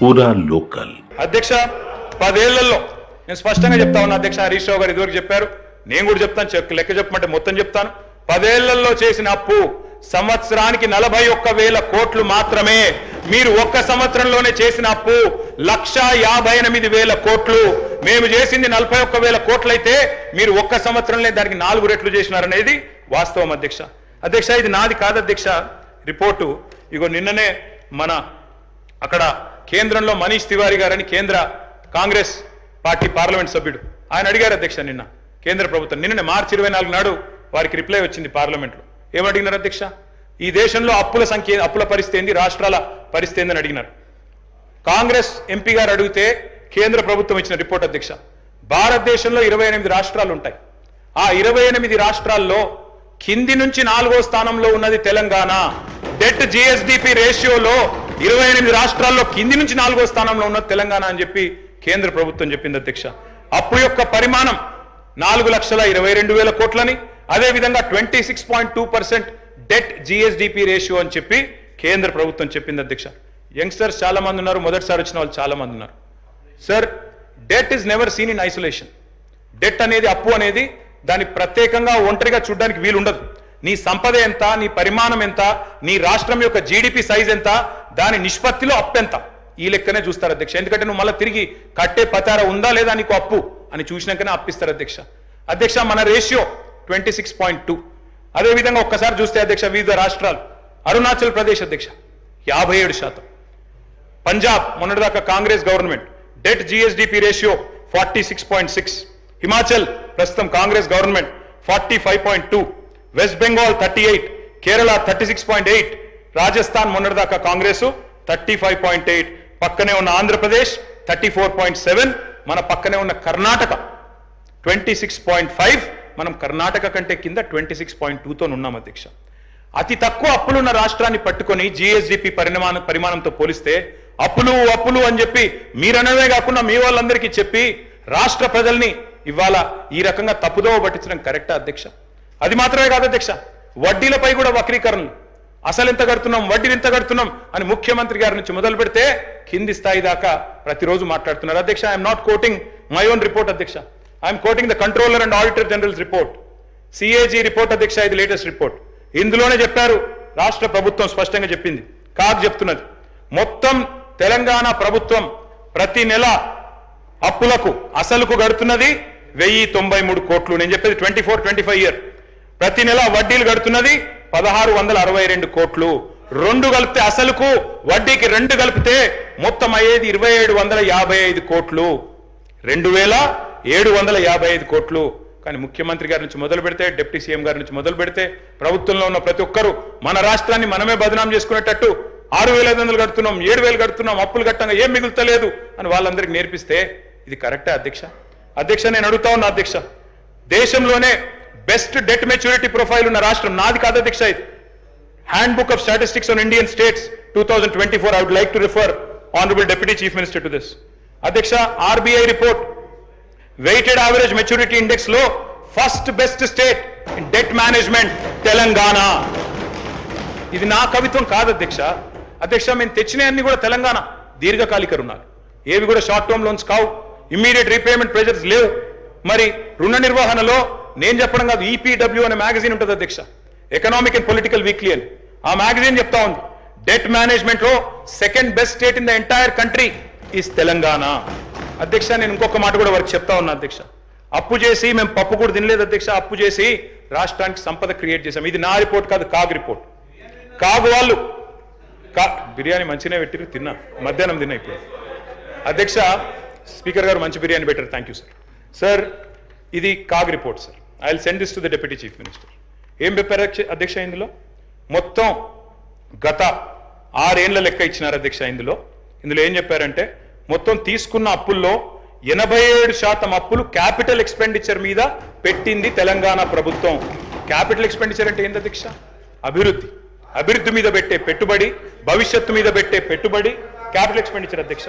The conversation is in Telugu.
పూరా లోకల్. అధ్యక్ష 10 ఏళ్లలో నేను స్పష్టంగా చెప్తా ఉన్నా అధ్యక్ష. హరీష్ రావు గారు ఇదివరకు చెప్పారు, నేను కూడా చెప్తాను, లెక్క చెప్పమంటే మొత్తం చెప్తాను. 10 ఏళ్లలో చేసిన అప్పు సంవత్సరానికి 41,000 కోట్లు మాత్రమే. మీరు ఒక్క సంవత్సరంలోనే చేసిన అప్పు 1,58,000 కోట్లు. మేము చేసింది 41,000 కోట్లయితే మీరు ఒక్క సంవత్సరంలో దానికి 4 రెట్లు చేసినారనేది వాస్తవం అధ్యక్ష. అధ్యక్ష ఇది నాది కాదు అధ్యక్ష రిపోర్టు. ఇగో నిన్ననే మన అక్కడ కేంద్రంలో మనీష్ తివారీ గారని కేంద్ర కాంగ్రెస్ పార్టీ పార్లమెంట్ సభ్యుడు, ఆయన అడిగారు అధ్యక్ష నిన్న కేంద్ర ప్రభుత్వం. నిన్ననే మార్చి 24 నాడు వారికి రిప్లై వచ్చింది పార్లమెంట్లో. ఏమడిగినారు అధ్యక్ష? ఈ దేశంలో అప్పుల పరిస్థితి ఏంది, రాష్ట్రాల పరిస్థితి ఏందని అడిగినారు. కాంగ్రెస్ ఎంపీ గారు అడిగితే కేంద్ర ప్రభుత్వం ఇచ్చిన రిపోర్ట్ అధ్యక్ష, భారతదేశంలో 28 రాష్ట్రాలు ఉంటాయి. ఆ 28 రాష్ట్రాల్లో కింది నుంచి 4వ స్థానంలో ఉన్నది తెలంగాణ. డెట్ జిఎస్డిపి రేషియోలో 28 రాష్ట్రాల్లో కింది నుంచి 4వ స్థానంలో ఉన్నది తెలంగాణ అని చెప్పి కేంద్ర ప్రభుత్వం చెప్పింది అధ్యక్ష. అప్పు యొక్క పరిమాణం 4,22,000 కోట్లని, అదేవిధంగా 26.2% డెట్ జిఎస్డిపి రేషియో అని చెప్పి కేంద్ర ప్రభుత్వం చెప్పింది అధ్యక్ష. యంగ్స్టర్స్ చాలా మంది ఉన్నారు, మొదటిసారి వచ్చిన వాళ్ళు చాలా మంది ఉన్నారు. Sir, debt is never seen in isolation. Debt అనేది, అప్పు అనేది దాన్ని ప్రత్యేకంగా ఒంటరిగా చూడడానికి వీలు ఉండదు. నీ సంపద ఎంత, నీ పరిమాణం ఎంత, నీ రాష్ట్రం యొక్క జీడిపి సైజ్ ఎంత, దాని నిష్పత్తిలో అప్పు ఎంత, ఈ లెక్కనే చూస్తారు అధ్యక్ష. ఎందుకంటే నువ్వు మళ్ళీ తిరిగి కట్టే పతార ఉందా లేదా నీకు అప్పు అని చూసినాకనే అప్పిస్తారు అధ్యక్ష. అధ్యక్ష మన రేషియో 26.2. అదేవిధంగా ఒక్కసారి చూస్తే అధ్యక్ష వివిధ రాష్ట్రాలు, అరుణాచల్ ప్రదేశ్ అధ్యక్ష 57%, పంజాబ్ మొన్నటిదాకా Congress government debt GSDP ratio 46.6, Himachal ప్రస్తుతం కాంగ్రెస్ గవర్నమెంట్ 45.2, వెస్ట్ బెంగాల్ 38, కేరళ 36.8, రాజస్థాన్ మొన్నటిదాకా కాంగ్రెస్ 35.8, పక్కనే ఉన్న ఆంధ్రప్రదేశ్ 34.7, మన పక్కనే ఉన్న కర్ణాటక 26.5, మనం కర్ణాటక కంటే కింద 26.2తో ఉన్నాం అధ్యక్ష. అతి తక్కువ అప్పులున్న రాష్ట్రాన్ని పట్టుకొని జిఎస్డిపి పరిమాణంతో పోలిస్తే అప్పులు అని చెప్పి మీరనవే కాకుండా మీ వాళ్ళందరికీ చెప్పి రాష్ట్ర ప్రజల్ని ఇవాళ ఈ రకంగా తప్పుదోవ పట్టించడం కరెక్టా అధ్యక్ష? అది మాత్రమే కాదు అధ్యక్ష, వడ్డీలపై కూడా వక్రీకరణలు. అసలు ఎంత కడుతున్నాం, వడ్డీలు ఎంత కడుతున్నాం అని ముఖ్యమంత్రి గారి నుంచి మొదలు పెడితే కింది స్థాయి దాకా ప్రతిరోజు మాట్లాడుతున్నారు అధ్యక్ష. I'm not quoting my own report అధ్యక్ష, I'm quoting the controller and auditor generals report, CAG report అధ్యక్ష. ఇది లేటెస్ట్ రిపోర్ట్. ఇందులోనే చెప్పారు, రాష్ట్ర ప్రభుత్వం స్పష్టంగా చెప్పింది, కాగ్ చెప్తున్నది, మొత్తం తెలంగాణ ప్రభుత్వం ప్రతి నెల అప్పులకు అసలుకు గడుతున్నది 1,093 కోట్లు. నేను చెప్పేది 24-25 ఇయర్. ప్రతి నెల వడ్డీలు గడుతున్నది 1,662 కోట్లు. 2 కలిపితే అసలుకు వడ్డీకి 2 కలిపితే మొత్తం అయ్యేది 2,755 కోట్లు. 2,755 కోట్లు. కానీ ముఖ్యమంత్రి గారి నుంచి మొదలు పెడితే, డిప్యూటీ సీఎం గారి నుంచి మొదలు పెడితే, ప్రభుత్వంలో ఉన్న ప్రతి ఒక్కరూ మన రాష్ట్రాన్ని మనమే బదనాం చేసుకునేటట్టు 6,500 కడుతున్నాం, 7,000 కడుతున్నాం, అప్పులు కట్టంగా ఏం మిగులుతలేదు అని వాళ్ళందరికీ నేర్పిస్తే ఇది కరెక్టే అధ్యక్ష? అధ్యక్ష నేను అడుగుతా ఉన్నా అధ్యక్ష, దేశంలోనే బెస్ట్ డెట్ మెచ్యూరిటీ ప్రొఫైల్ ఉన్న రాష్ట్రం నాది కాదు అధ్యక్ష. ఇది hand book of statistics on Indian states 2024. I would like to refer Honorable Deputy Chief Minister to this. అధ్యక్ష, RBI report weighted average maturity index లో first best state in debt management Telangana. ఇది నా కవిత్వం కాదు అధ్యక్ష. అధ్యక్ష మేము తెచ్చిన అన్ని కూడా తెలంగాణ దీర్ఘకాలిక రుణాలు, ఏవి కూడా షార్ట్ టర్మ్ లోన్స్ కావు, ఇమ్మీడియట్ రీపేమెంట్ ప్రెజర్స్ లేవు. మరి రుణ నిర్వహణలో నేను చెప్పడం కాదు, ఈపీడబ్ల్యూ అనే మ్యాగజైన్ ఉంటుంది అధ్యక్ష, ఎకనామిక్ అండ్ పొలిటికల్ వీక్లీ అని. ఆ మ్యాగజైన్ చెప్తా ఉంది, డెట్ మేనేజ్మెంట్ లో second best state in the entire country is Telangana. అధ్యక్ష నేను ఇంకొక మాట కూడా వారికి చెప్తా ఉన్నా అధ్యక్ష, అప్పు చేసి మేము పప్పు కూడా తినలేదు అధ్యక్ష, అప్పు చేసి రాష్ట్రానికి సంపద క్రియేట్ చేశాం. ఇది నా రిపోర్ట్ కాదు, కాగ్ రిపోర్ట్. కాగు వాళ్ళు బిర్యానీ మంచిగానే పెట్టిరు, తిన్నా, మధ్యాహ్నం తిన్నా. ఇప్పుడు అధ్యక్ష స్పీకర్ గారు మంచి బిర్యానీ పెట్టారు, థ్యాంక్ యూ సార్. సార్ ఇది CAG report sir. I will send this to the deputy chief minister. ఏం చెప్పారు అధ్యక్ష ఇందులో? మొత్తం గత 6 ఏళ్ల లెక్క ఇచ్చినారు అధ్యక్ష. ఇందులో ఏం చెప్పారంటే, మొత్తం తీసుకున్న అప్పుల్లో 87% అప్పులు క్యాపిటల్ ఎక్స్పెండిచర్ మీద పెట్టింది తెలంగాణ ప్రభుత్వం. క్యాపిటల్ ఎక్స్పెండిచర్ అంటే ఏంటి అధ్యక్ష? అభివృద్ధి మీద పెట్టే పెట్టుబడి, భవిష్యత్తు మీద పెట్టే పెట్టుబడి క్యాపిటల్ ఎక్స్పెండిచర్ అధ్యక్ష.